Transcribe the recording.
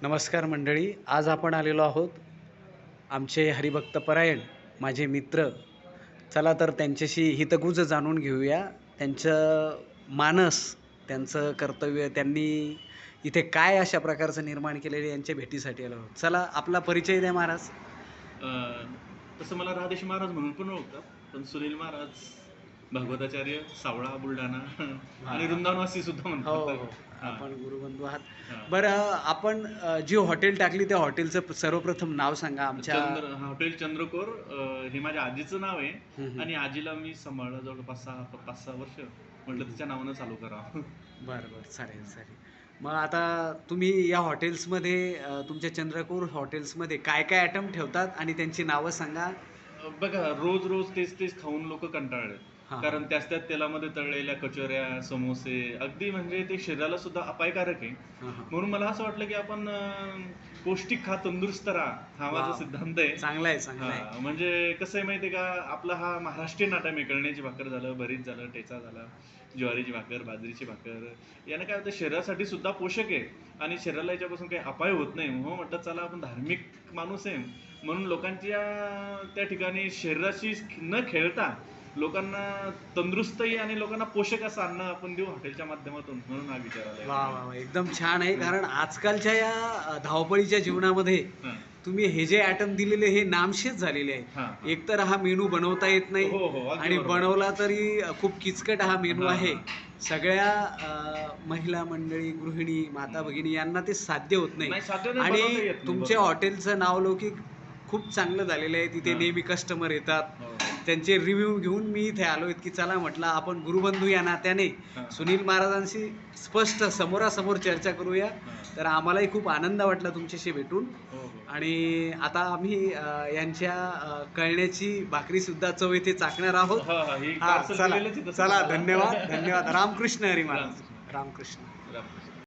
नमस्कार मंडळी, आज आपण आलेलो आहोत आमचे हरिभक्त परायण माझे मित्र. चला तर त्यांच्याशी हितगुज जाणून घेऊया. त्यांचं मानस, त्यांचं कर्तव्य, त्यांनी इथे काय अशा प्रकारचं निर्माण केलेलं यांच्या भेटीसाठी आलो आहोत. चला आपला परिचय द्या महाराज. अ, तसं मला राधेश महाराज म्हणून पण ओळखतात, पण सुनील महाराज, भागवताचार्य, सावळा, बुलढाणा आणि हां. वृंदावनवासी सुद्धा हो, म्हणतात. हो. हां, आपण गुरुबंधू आहात. हां. बरं आपण जी हॉटेल टाकली त्या हॉटेलचं सर्वप्रथम नाव सांगा आमच्या. हॉटेल चंद्रकोर, हे माझ्या आजीचं नाव आहे हं, हं. आणि आजीला मी सांभाळलं जवळपास 5-6 वर्ष. म्हटलं तिच्या नावानं चालू करावं. बरं, बरं. चालेल, चालेल. मग आता तुम्ही या हॉटेल्समध्ये तुमच्या चंद्रकोर हॉटेल्समध्ये काय-काय आयटम ठेवतात आणि त्यांची नावं सांगा? बघा, रोज-रोज तेच-तेच खाऊन लोकं कंटाळलेत. हां, हां. कारण त्याच तेलामध्ये तळलेल्या कचोऱ्या, समोसे अगदी म्हणजे ते शरीराला सुद्धा अपायकारक आहे. हां, हां. म्हणून मला असं वाटलं की आपण पौष्टिक खा, तंदुरुस्त राहा, हा माझा वॉव! सिद्धांत आहे. चांगलं आहे, चांगलं आहे. म्हणजे कसं आहे माहिती आहे का, आपला हा महाराष्ट्रीयन आटा आहे. कळण्याची भाकर झालं, भरीत झालं, ठेचा झाला, ज्वारीची भाकर, बाजरीची भाकर. यानं काय होतं, शरीरासाठी सुद्धा पोषक आहे आणि शरीराला याच्यापासून काही अपाय होत नाही. म्हणून म्हटलं चला, आपण धार्मिक माणूस आहे म्हणून लोकांच्या त्या ठिकाणी शरीराशी न खेळता लोकांना तंदुरुस्तही आणि लोकांना पोषक असं अन्न आपण देऊ हॉटेलच्या माध्यमातून, म्हणून हा विचार आला. वाह, वाह, वाह! एकदम छान आहे. कारण आजकालच्या या धावपळीच्या जीवनामध्ये हां, तुम्ही हे जे आयटम दिलेले हे नामशेष झालेले हां, आहे. हां. एकतर हा मेनू बनवता येत नाही हो, हो. अगदी आणि बरोबर. बनवला तरी खूप किचकट हा मेनू हां, आहे. हां. सगळ्या महिला मंडळी, गृहिणी, माता भगिनी यांना ते साध्य होत नाही. नाही, साध्य नाही, बनवता आणि येत नाही. तुमच्या बरोबर. हॉटेलचं नावलौकिक खूप चांगलं झालेलं आहे. तिथे हां. नेहमी कस्टमर येतात. हो, हो. त्यांचे रिव्ह्यू घेऊन मी इथे आलो की चला म्हटलं आपण गुरुबंधू या नात्याने हां. सुनील महाराजांशी स्पष्ट समोरासमोर चर्चा करूया. हां. तर आम्हालाही खूप आनंद वाटला तुमच्याशी भेटून. हो, हो. आणि आता आम्ही यांच्या कळण्याची भाकरीसुद्धा चव इथे चाखणार आहोत. हां, हां. ही हां, पार्सल चला. केलेलंच आहे तसं चला, तुम्हाला. धन्यवाद, धन्यवाद. रामकृष्ण हरी महाराज. रामकृष्ण. रामकृष्ण. रामकृष्ण.